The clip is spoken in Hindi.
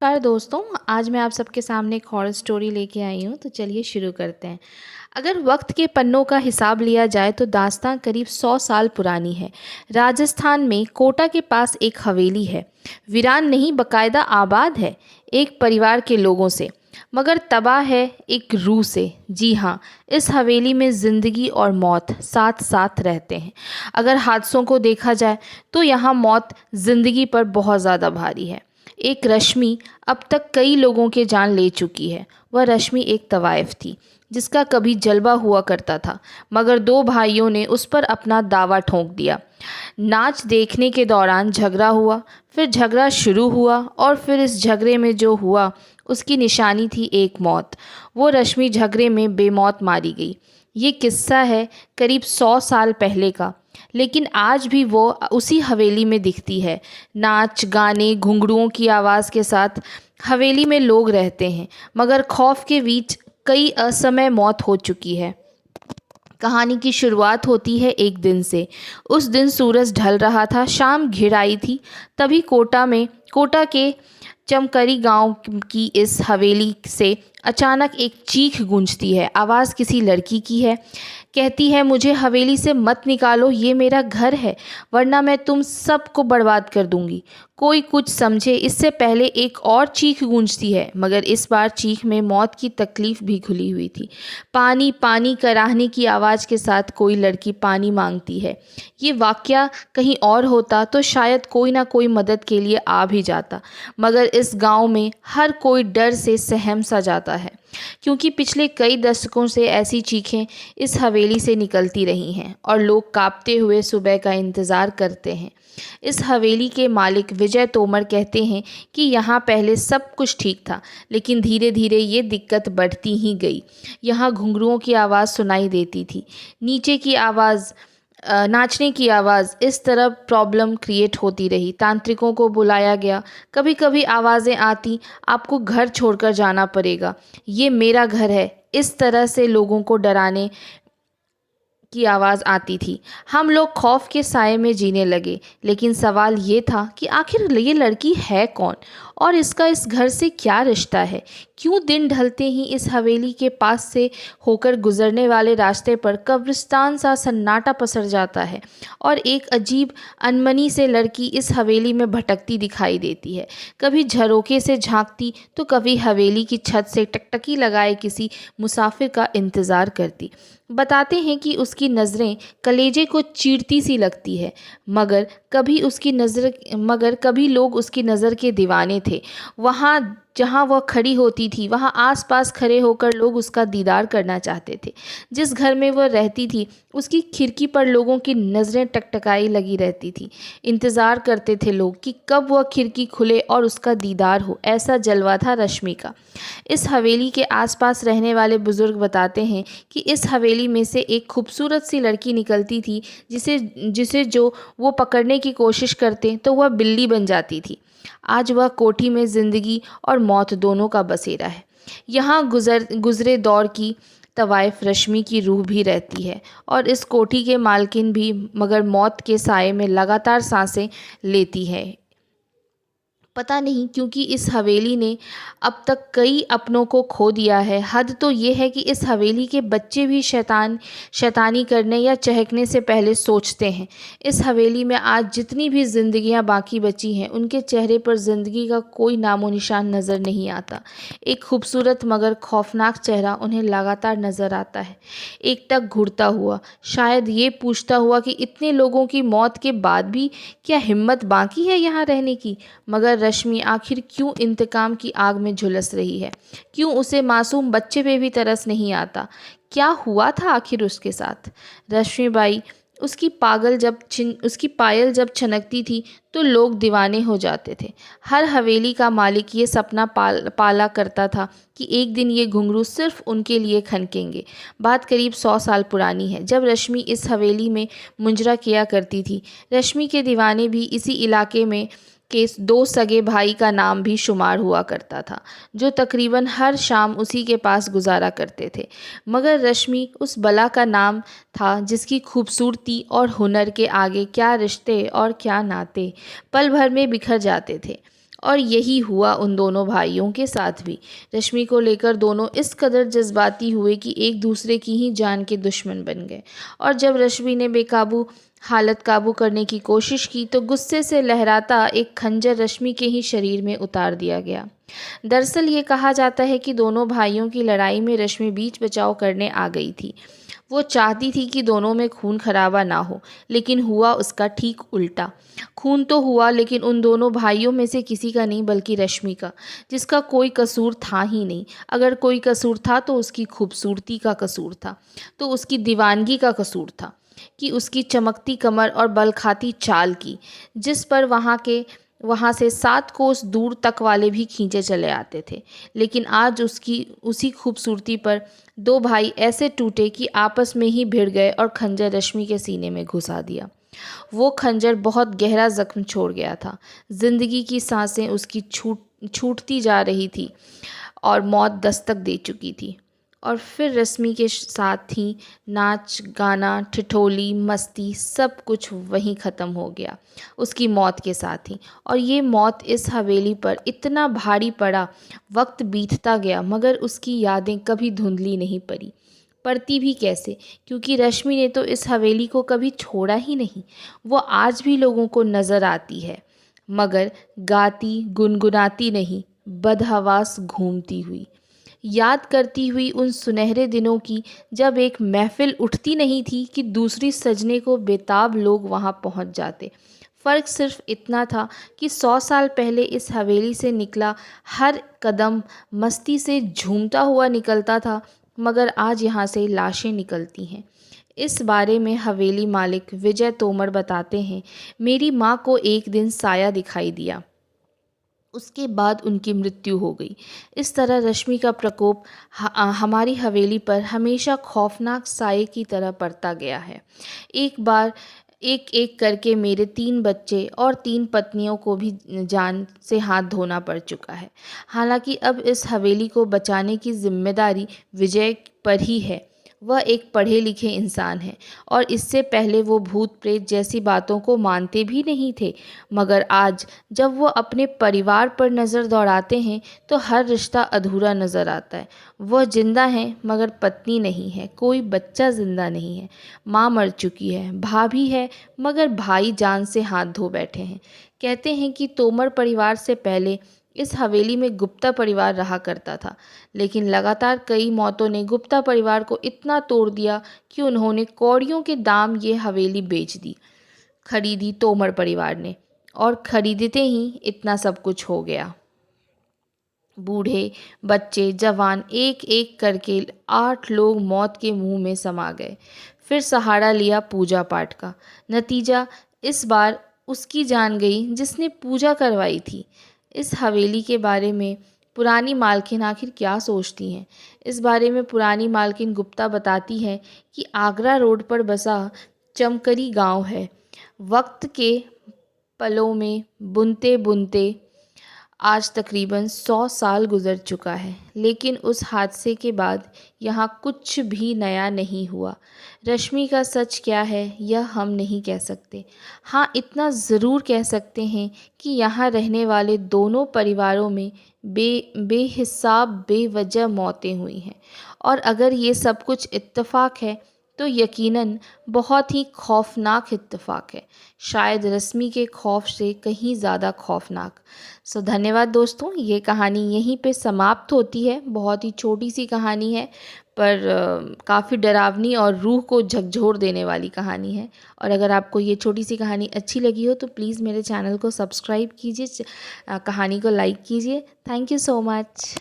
नमस्कार दोस्तों। आज मैं आप सबके सामने एक हॉरर स्टोरी लेके आई हूँ, तो चलिए शुरू करते हैं। अगर वक्त के पन्नों का हिसाब लिया जाए तो दास्तां करीब 100 साल पुरानी है। राजस्थान में कोटा के पास एक हवेली है। वीरान नहीं, बकायदा आबाद है एक परिवार के लोगों से, मगर तबाह है एक रूह से। जी हाँ, इस हवेली में ज़िंदगी और मौत साथ साथ रहते हैं। अगर हादसों को देखा जाए तो यहाँ मौत ज़िंदगी पर बहुत ज़्यादा भारी है। एक रश्मि अब तक कई लोगों के जान ले चुकी है। वह रश्मि एक तवाइफ थी जिसका कभी जलवा हुआ करता था, मगर दो भाइयों ने उस पर अपना दावा ठोंक दिया। नाच देखने के दौरान झगड़ा हुआ, फिर झगड़ा शुरू हुआ और फिर इस झगड़े में जो हुआ उसकी निशानी थी एक मौत। वो रश्मि झगड़े में बेमौत मारी गई। ये किस्सा है करीब 100 साल पहले का, लेकिन आज भी वो उसी हवेली में दिखती है। नाच गाने घुंघरुओं की आवाज़ के साथ हवेली में लोग रहते हैं, मगर खौफ के बीच कई असमय मौत हो चुकी है। कहानी की शुरुआत होती है एक दिन से। उस दिन सूरज ढल रहा था, शाम घिर आई थी। तभी कोटा के चमकरी गांव की इस हवेली से अचानक एक चीख गूंजती है। आवाज़ किसी लड़की की है। कहती है, मुझे हवेली से मत निकालो, ये मेरा घर है, वरना मैं तुम सबको बर्बाद कर दूंगी। कोई कुछ समझे इससे पहले एक और चीख गूंजती है, मगर इस बार चीख में मौत की तकलीफ भी घुली हुई थी। पानी पानी कराहने की आवाज़ के साथ कोई लड़की पानी मांगती है। ये वाकया कहीं और होता तो शायद कोई ना कोई मदद के लिए आ भी जाता, मगर इस गांव में हर कोई डर से सहम सा जाता है, क्योंकि पिछले कई दशकों से ऐसी चीखें इस हवेली से निकलती रही हैं और लोग कांपते हुए सुबह का इंतज़ार करते हैं। इस हवेली के मालिक विजय तोमर कहते हैं कि यहाँ पहले सब कुछ ठीक था, लेकिन धीरे धीरे ये दिक्कत बढ़ती ही गई। यहाँ घुंघरुओं की आवाज़ सुनाई देती थी, नीचे की आवाज़, नाचने की आवाज़, इस तरह प्रॉब्लम क्रिएट होती रही। तांत्रिकों को बुलाया गया, कभी कभी आवाज़ें आती, आपको घर छोड़कर जाना पड़ेगा, ये मेरा घर है, इस तरह से लोगों को डराने की आवाज़ आती थी। हम लोग खौफ के साए में जीने लगे, लेकिन सवाल ये था कि आखिर ये लड़की है कौन और इसका इस घर से क्या रिश्ता है। क्यों दिन ढलते ही इस हवेली के पास से होकर गुजरने वाले रास्ते पर कब्रिस्तान सा सन्नाटा पसर जाता है और एक अजीब अनमनी से लड़की इस हवेली में भटकती दिखाई देती है। कभी झरोके से झांकती तो कभी हवेली की छत से टकटकी लगाए किसी मुसाफिर का इंतज़ार करती। बताते हैं कि उसकी नज़रें कलेजे को चीरती सी लगती है, मगर कभी लोग उसकी नज़र के दीवाने थे। वहाँ जहाँ वह खड़ी होती थी वहाँ आसपास खड़े होकर लोग उसका दीदार करना चाहते थे। जिस घर में वह रहती थी उसकी खिड़की पर लोगों की नज़रें टकटकाई लगी रहती थी। इंतज़ार करते थे लोग कि कब वह खिड़की खुले और उसका दीदार हो। ऐसा जलवा था रश्मि का। इस हवेली के आसपास रहने वाले बुज़ुर्ग बताते हैं कि इस हवेली में से एक खूबसूरत सी लड़की निकलती थी, जिसे जिसे जो वो पकड़ने की कोशिश करते तो वह बिल्ली बन जाती थी। आज वह कोठी में ज़िंदगी और मौत दोनों का बसेरा है। यहाँ गुज़रे दौर की तवाइफ रश्मि की रूह भी रहती है और इस कोठी के मालकिन भी, मगर मौत के साए में लगातार सांसें लेती है। पता नहीं क्योंकि इस हवेली ने अब तक कई अपनों को खो दिया है। हद तो ये है कि इस हवेली के बच्चे भी शैतानी करने या चहकने से पहले सोचते हैं। इस हवेली में आज जितनी भी जिंदगियां बाकी बची हैं, उनके चेहरे पर ज़िंदगी का कोई नामो निशान नज़र नहीं आता। एक खूबसूरत मगर खौफनाक चेहरा उन्हें लगातार नज़र आता है, एकटक घुरता हुआ, शायद ये पूछता हुआ कि इतने लोगों की मौत के बाद भी क्या हिम्मत बाकी है यहाँ रहने की। मगर रश्मि आखिर क्यों इंतकाम की आग में झुलस रही है? क्यों उसे मासूम बच्चे पे भी तरस नहीं आता? क्या हुआ था आखिर उसके साथ? रश्मि बाई, उसकी पायल जब छनकती थी तो लोग दीवाने हो जाते थे। हर हवेली का मालिक ये सपना पाला करता था कि एक दिन ये घुंघरू सिर्फ उनके लिए खनकेंगे। बात करीब 100 साल पुरानी है, जब रश्मि इस हवेली में मुंजरा किया करती थी। रश्मि के दीवाने भी इसी इलाके में के दो सगे भाई का नाम भी शुमार हुआ करता था, जो तकरीबन हर शाम उसी के पास गुजारा करते थे। मगर रश्मि उस बला का नाम था जिसकी खूबसूरती और हुनर के आगे क्या रिश्ते और क्या नाते पल भर में बिखर जाते थे और यही हुआ उन दोनों भाइयों के साथ भी। रश्मि को लेकर दोनों इस कदर जज्बाती हुए कि एक दूसरे की ही जान के दुश्मन बन गए। और जब रश्मि ने बेकाबू हालत काबू करने की कोशिश की तो गुस्से से लहराता एक खंजर रश्मि के ही शरीर में उतार दिया गया। दरअसल ये कहा जाता है कि दोनों भाइयों की लड़ाई में रश्मि बीच बचाव करने आ गई थी। वो चाहती थी कि दोनों में खून खराबा ना हो, लेकिन हुआ उसका ठीक उल्टा। खून तो हुआ, लेकिन उन दोनों भाइयों में से किसी का नहीं, बल्कि रश्मि का, जिसका कोई कसूर था ही नहीं। अगर कोई कसूर था तो उसकी खूबसूरती का कसूर था, तो उसकी दीवानगी का कसूर था, कि उसकी चमकती कमर और बल खाती चाल की, जिस पर वहाँ से 7 कोस दूर तक वाले भी खींचे चले आते थे। लेकिन आज उसकी उसी खूबसूरती पर 2 भाई ऐसे टूटे कि आपस में ही भिड़ गए और खंजर रश्मि के सीने में घुसा दिया। वो खंजर बहुत गहरा जख्म छोड़ गया था। जिंदगी की सांसें उसकी छूटती जा रही थी और मौत दस्तक दे चुकी थी। और फिर रश्मि के साथ ही नाच गाना ठिठोली मस्ती सब कुछ वहीं ख़त्म हो गया, उसकी मौत के साथ ही। और ये मौत इस हवेली पर इतना भारी पड़ा, वक्त बीतता गया मगर उसकी यादें कभी धुंधली नहीं पड़ती भी कैसे, क्योंकि रश्मि ने तो इस हवेली को कभी छोड़ा ही नहीं। वो आज भी लोगों को नज़र आती है, मगर गाती गुनगुनाती नहीं, बदहवास घूमती हुई, याद करती हुई उन सुनहरे दिनों की, जब एक महफिल उठती नहीं थी कि दूसरी सजने को बेताब लोग वहां पहुंच जाते। फ़र्क सिर्फ इतना था कि 100 साल पहले इस हवेली से निकला हर कदम मस्ती से झूमता हुआ निकलता था, मगर आज यहाँ से लाशें निकलती हैं। इस बारे में हवेली मालिक विजय तोमर बताते हैं, मेरी माँ को एक दिन साया दिखाई दिया, उसके बाद उनकी मृत्यु हो गई। इस तरह रश्मि का प्रकोप हमारी हवेली पर हमेशा खौफनाक साये की तरह पड़ता गया है। एक बार एक एक करके मेरे 3 बच्चे और 3 पत्नियों को भी जान से हाथ धोना पड़ चुका है। हालांकि अब इस हवेली को बचाने की जिम्मेदारी विजय पर ही है। वह एक पढ़े लिखे इंसान है और इससे पहले वो भूत प्रेत जैसी बातों को मानते भी नहीं थे, मगर आज जब वो अपने परिवार पर नज़र दौड़ाते हैं तो हर रिश्ता अधूरा नज़र आता है। वह जिंदा हैं मगर पत्नी नहीं है, कोई बच्चा जिंदा नहीं है, माँ मर चुकी है, भाभी है मगर भाई जान से हाथ धो बैठे हैं। कहते हैं कि तोमर परिवार से पहले इस हवेली में गुप्ता परिवार रहा करता था, लेकिन लगातार कई मौतों ने गुप्ता परिवार को इतना तोड़ दिया कि उन्होंने कौड़ियों के दाम ये हवेली बेच दी। खरीदी तोमर परिवार ने, और खरीदते ही इतना सब कुछ हो गया। बूढ़े बच्चे जवान एक एक करके 8 लोग मौत के मुंह में समा गए। फिर सहारा लिया पूजा पाठ का। नतीजा इस बार उसकी जान गई जिसने पूजा करवाई थी। इस हवेली के बारे में पुरानी मालकिन आखिर क्या सोचती हैं? इस बारे में पुरानी मालकिन गुप्ता बताती है कि आगरा रोड पर बसा चमकरी गांव है। वक्त के पलों में बुनते बुनते आज तकरीबन 100 साल गुजर चुका है, लेकिन उस हादसे के बाद यहाँ कुछ भी नया नहीं हुआ। रश्मि का सच क्या है यह हम नहीं कह सकते। हाँ, इतना ज़रूर कह सकते हैं कि यहाँ रहने वाले दोनों परिवारों में बेहिसाब बेवजह मौतें हुई हैं, और अगर ये सब कुछ इत्तेफाक है तो यकीनन बहुत ही खौफनाक इत्तेफाक है, शायद रश्मि के खौफ से कहीं ज़्यादा खौफनाक। सो धन्यवाद दोस्तों, ये कहानी यहीं पे समाप्त होती है। बहुत ही छोटी सी कहानी है, पर काफ़ी डरावनी और रूह को झकझोर देने वाली कहानी है। और अगर आपको ये छोटी सी कहानी अच्छी लगी हो तो प्लीज़ मेरे चैनल को सब्सक्राइब कीजिए, कहानी को लाइक कीजिए। Thank you so much.